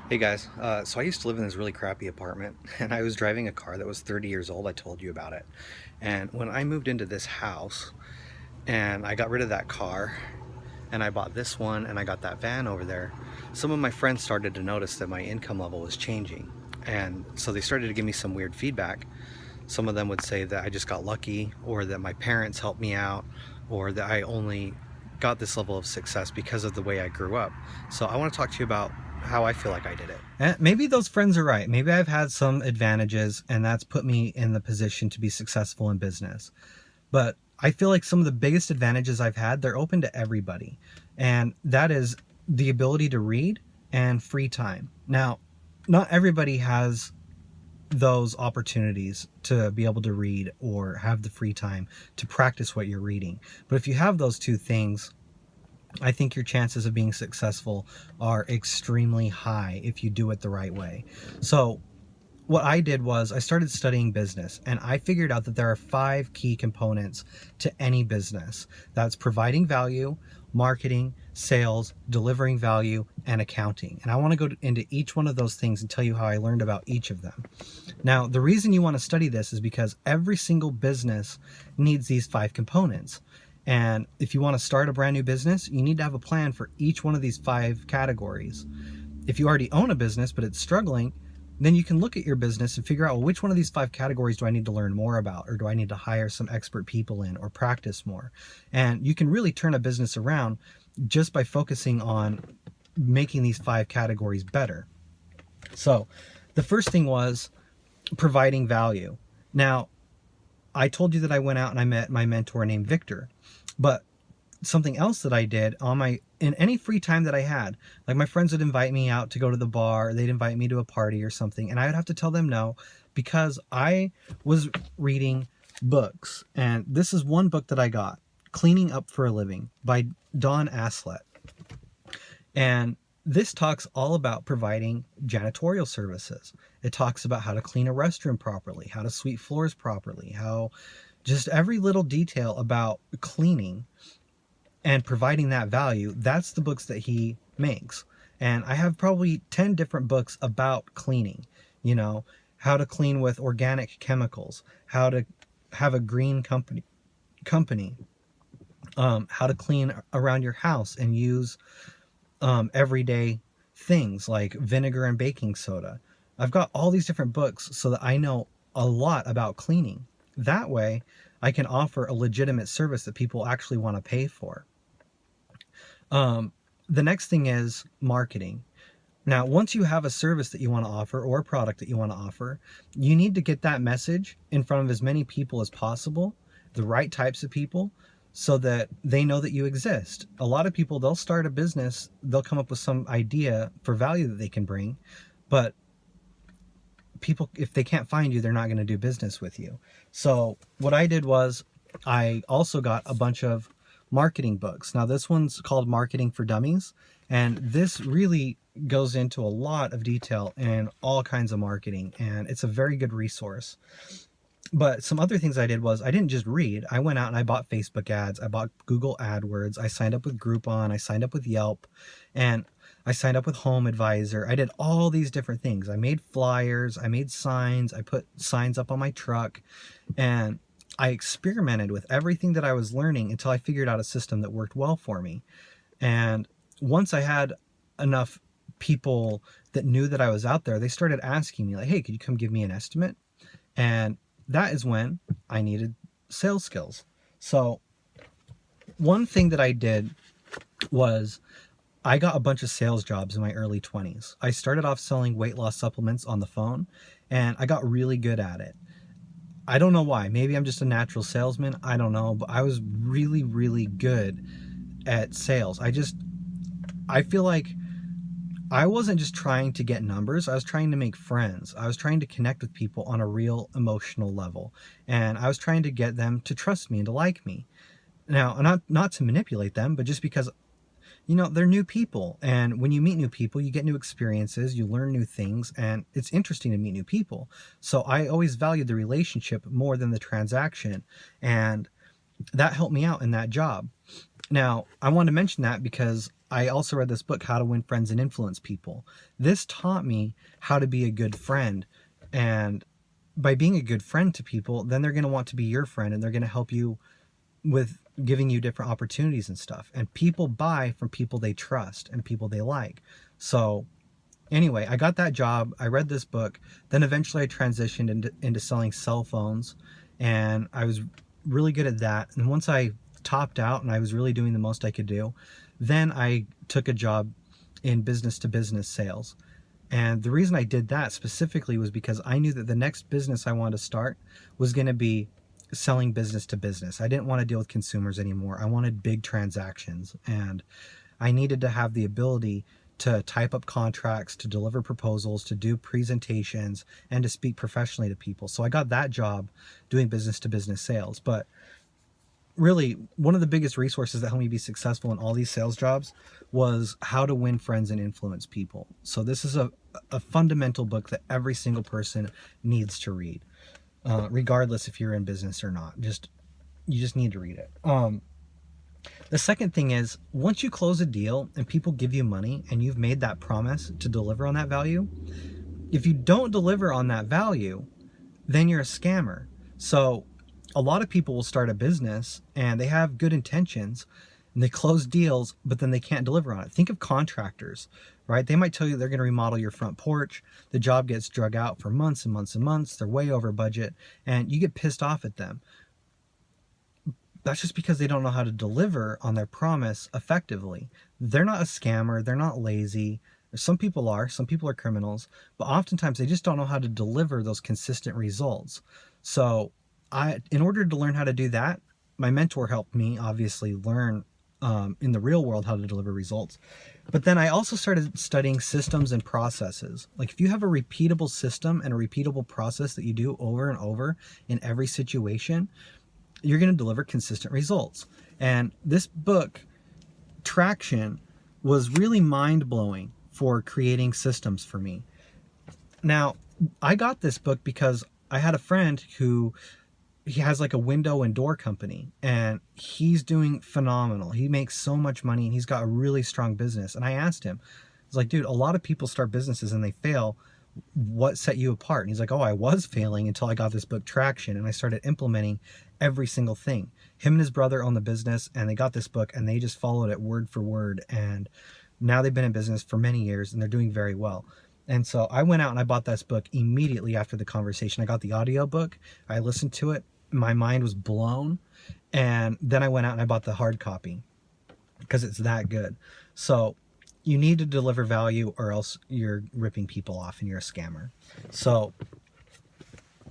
Hey guys, so I used to live in this really crappy apartment and I was driving a car that was 30 years old. I told you about it. And when I moved into this house and I got rid of that car and I bought this one and I got that van over there, some of my friends started to notice that my income level was changing. And so they started to give me some weird feedback. Some of them would say that I just got lucky, or that my parents helped me out, or that I only got this level of success because of the way I grew up. So I want to talk to you about how I feel like I did it. And maybe those friends are right. Maybe I've had some advantages and that's put me in the position to be successful in business. But I feel like some of the biggest advantages I've had, they're open to everybody. And that is the ability to read and free time. Now, not everybody has those opportunities to be able to read or have the free time to practice what you're reading. But if you have those two things, I think your chances of being successful are extremely high if you do it the right way. So what I did was I started studying business, and I figured out that there are 5 key components to any business. That's providing value, marketing, sales, delivering value, and accounting. And I want to go into each one of those things and tell you how I learned about each of them. Now, the reason you want to study this is because every single business needs these 5 components. And if you want to start a brand new business, you need to have a plan for each one of these 5 categories. If you already own a business but it's struggling, then you can look at your business and figure out, well, which one of these 5 categories do I need to learn more about, or do I need to hire some expert people in or practice more? And you can really turn a business around just by focusing on making these 5 categories better. So the first thing was providing value. Now, I told you that I went out and I met my mentor named Victor, but something else that I did in any free time that I had, like my friends would invite me out to go to the bar, they'd invite me to a party or something, and I would have to tell them no because I was reading books. And this is one book that I got, Cleaning Up for a Living by Don Aslett. And this talks all about providing janitorial services. It talks about how to clean a restroom properly, how to sweep floors properly, how just every little detail about cleaning and providing that value. That's the books that he makes. And I have probably 10 different books about cleaning, how to clean with organic chemicals, how to have a green company, how to clean around your house and use everyday things like vinegar and baking soda. I've got all these different books so that I know a lot about cleaning. That way, I can offer a legitimate service that people actually want to pay for. The next thing is marketing. Now, once you have a service that you want to offer or a product that you want to offer, you need to get that message in front of as many people as possible, the right types of people, so that they know that you exist. A lot of people, they'll start a business, they'll come up with some idea for value that they can bring, but people, if they can't find you, they're not going to do business with you. So what I did was I also got a bunch of marketing books. Now this one's called Marketing for Dummies, and this really goes into a lot of detail in all kinds of marketing, and it's a very good resource. But some other things I did was I didn't just read. I went out and I bought Facebook ads, I bought Google AdWords, I signed up with Groupon, I signed up with Yelp, and I signed up with Home Advisor. I did all these different things. I made flyers, I made signs, I put signs up on my truck, and I experimented with everything that I was learning until I figured out a system that worked well for me. And once I had enough people that knew that I was out there, they started asking me like, hey, could you come give me an estimate? And that is when I needed sales skills. So one thing that I did was I got a bunch of sales jobs in my early 20s. I started off selling weight loss supplements on the phone, and I got really good at it. I don't know why. Maybe I'm just a natural salesman. I don't know. But I was really, really good at sales. I feel like I wasn't just trying to get numbers. I was trying to make friends. I was trying to connect with people on a real emotional level. And I was trying to get them to trust me and to like me. Now, not to manipulate them, but just because they're new people. And when you meet new people, you get new experiences, you learn new things, and it's interesting to meet new people. So I always valued the relationship more than the transaction. And that helped me out in that job. Now, I want to mention that because I also read this book, How to Win Friends and Influence People. This taught me how to be a good friend. And by being a good friend to people, then they're going to want to be your friend and they're going to help you with giving you different opportunities and stuff. And people buy from people they trust and people they like. So anyway, I got that job. I read this book. Then eventually I transitioned into selling cell phones, and I was really good at that. And once I topped out and I was really doing the most I could do, then I took a job in business to business sales. And the reason I did that specifically was because I knew that the next business I wanted to start was going to be selling business to business. I didn't want to deal with consumers anymore. I wanted big transactions, and I needed to have the ability to type up contracts, to deliver proposals, to do presentations, and to speak professionally to people. So I got that job doing business to business sales. But really, one of the biggest resources that helped me be successful in all these sales jobs was How to Win Friends and Influence People. So this is a fundamental book that every single person needs to read, regardless if you're in business or not. You just need to read it. The second thing is, once you close a deal and people give you money and you've made that promise to deliver on that value, if you don't deliver on that value, then you're a scammer. So a lot of people will start a business and they have good intentions and they close deals, but then they can't deliver on it. Think of contractors, right? They might tell you they're going to remodel your front porch. The job gets drug out for months and months and months. They're way over budget and you get pissed off at them. That's just because they don't know how to deliver on their promise effectively. They're not a scammer. They're not lazy. Some people are criminals, but oftentimes they just don't know how to deliver those consistent results. So in order to learn how to do that, my mentor helped me obviously learn in the real world how to deliver results. But then I also started studying systems and processes. Like if you have a repeatable system and a repeatable process that you do over and over in every situation, you're going to deliver consistent results. And this book, Traction, was really mind-blowing for creating systems for me. Now, I got this book because I had a friend who he has like a window and door company and he's doing phenomenal. He makes so much money and he's got a really strong business. And I asked him, I was like, dude, a lot of people start businesses and they fail. What set you apart? And he's like, oh, I was failing until I got this book Traction and I started implementing every single thing. Him and his brother own the business and they got this book and they just followed it word for word. And now they've been in business for many years and they're doing very well. And so I went out and I bought this book immediately after the conversation. I got the audio book. I listened to it. My mind was blown. And then I went out and I bought the hard copy because it's that good. So you need to deliver value or else you're ripping people off and you're a scammer. So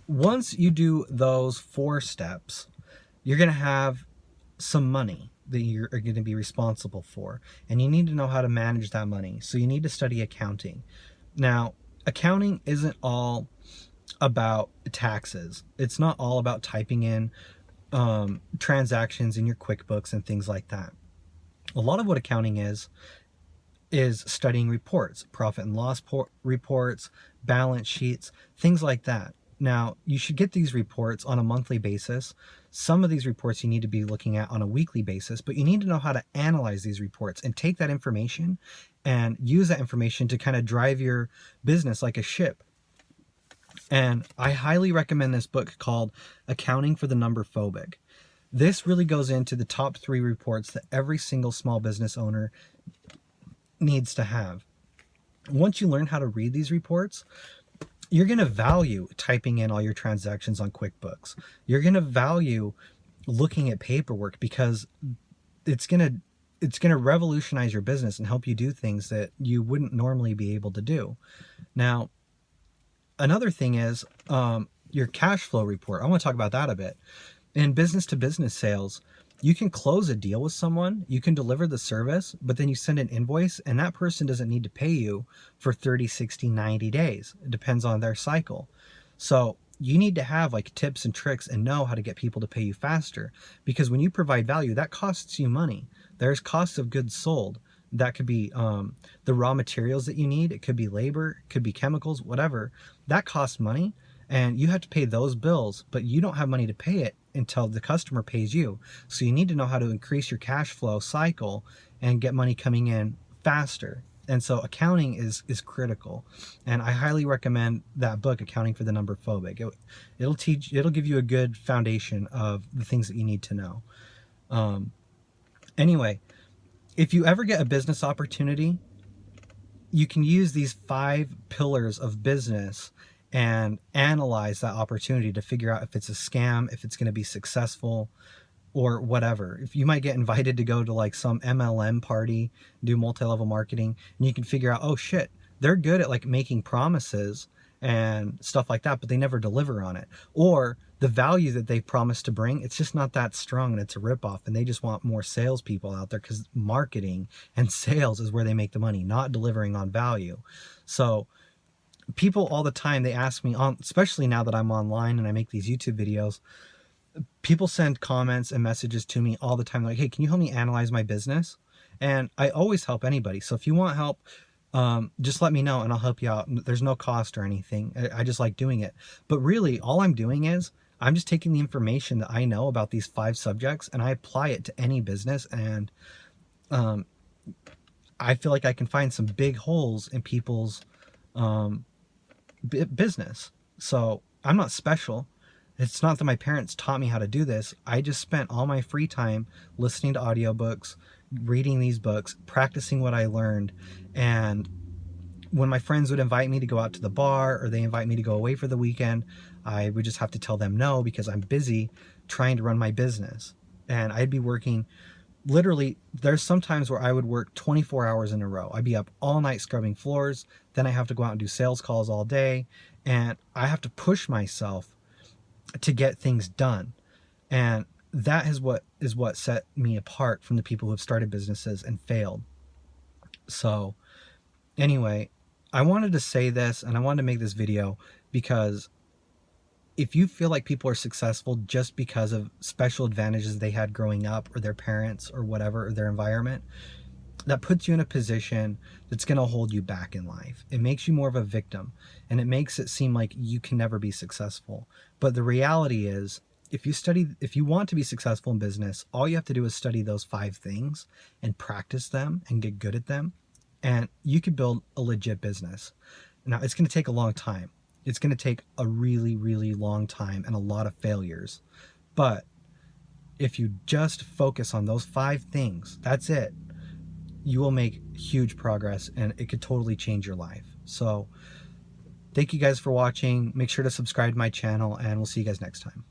once you do those 4 steps, you're going to have some money that you're going to be responsible for. And you need to know how to manage that money. So you need to study accounting. Now, accounting isn't all about taxes. It's not all about typing in transactions in your QuickBooks and things like that. A lot of what accounting is studying reports, profit and loss reports, balance sheets, things like that. Now, you should get these reports on a monthly basis. Some of these reports you need to be looking at on a weekly basis, but you need to know how to analyze these reports and take that information and use that information to kind of drive your business like a ship. And I highly recommend this book called Accounting for the Number Phobic. This really goes into the top 3 reports that every single small business owner needs to have. Once you learn how to read these reports, you're going to value typing in all your transactions on QuickBooks. You're going to value looking at paperwork because it's going to revolutionize your business and help you do things that you wouldn't normally be able to do. Now, another thing is your cash flow report. I want to talk about that a bit. In business to business sales, you can close a deal with someone, you can deliver the service, but then you send an invoice and that person doesn't need to pay you for 30, 60, 90 days. It depends on their cycle. So you need to have like tips and tricks and know how to get people to pay you faster, because when you provide value, that costs you money. There's costs of goods sold. That could be the raw materials that you need. It could be labor, it could be chemicals, whatever. That costs money. and you have to pay those bills, but you don't have money to pay it until the customer pays you. So you need to know how to increase your cash flow cycle and get money coming in faster. And so accounting is critical, and I highly recommend that book, Accounting for the Number Phobic. It'll give you a good foundation of the things that you need to know. Anyway, if you ever get a business opportunity, you can use these 5 pillars of business and analyze that opportunity to figure out if it's a scam, if it's going to be successful, or whatever. If you might get invited to go to like some MLM party, do multi-level marketing, and you can figure out, oh shit, they're good at like making promises and stuff like that, but they never deliver on it. Or the value that they promised to bring, it's just not that strong, and it's a ripoff, and they just want more salespeople out there, because marketing and sales is where they make the money, not delivering on value. So people all the time, they ask me, especially now that I'm online and I make these YouTube videos, people send comments and messages to me all the time, like, hey, can you help me analyze my business? And I always help anybody. So if you want help, just let me know and I'll help you out. There's no cost or anything. I just like doing it. But really, all I'm doing is I'm just taking the information that I know about these 5 subjects and I apply it to any business. And I feel like I can find some big holes in people's business. So I'm not special. It's not that my parents taught me how to do this. I just spent all my free time listening to audiobooks, reading these books, practicing what I learned. And when my friends would invite me to go out to the bar, or they invite me to go away for the weekend, I would just have to tell them no, because I'm busy trying to run my business. And I'd be working, literally, there's some times where I would work 24 hours in a row. I'd be up all night scrubbing floors. Then I have to go out and do sales calls all day. And I have to push myself to get things done. And that is what set me apart from the people who have started businesses and failed. So anyway, I wanted to say this, and I wanted to make this video because if you feel like people are successful just because of special advantages they had growing up, or their parents, or whatever, or their environment, that puts you in a position that's going to hold you back in life. It makes you more of a victim, and it makes it seem like you can never be successful. But the reality is, if you want to be successful in business, all you have to do is study those 5 things and practice them and get good at them, and you could build a legit business. Now, it's going to take a long time. It's going to take a really, really long time and a lot of failures. But if you just focus on those 5 things, that's it, you will make huge progress, and it could totally change your life. So thank you guys for watching. Make sure to subscribe to my channel, and we'll see you guys next time.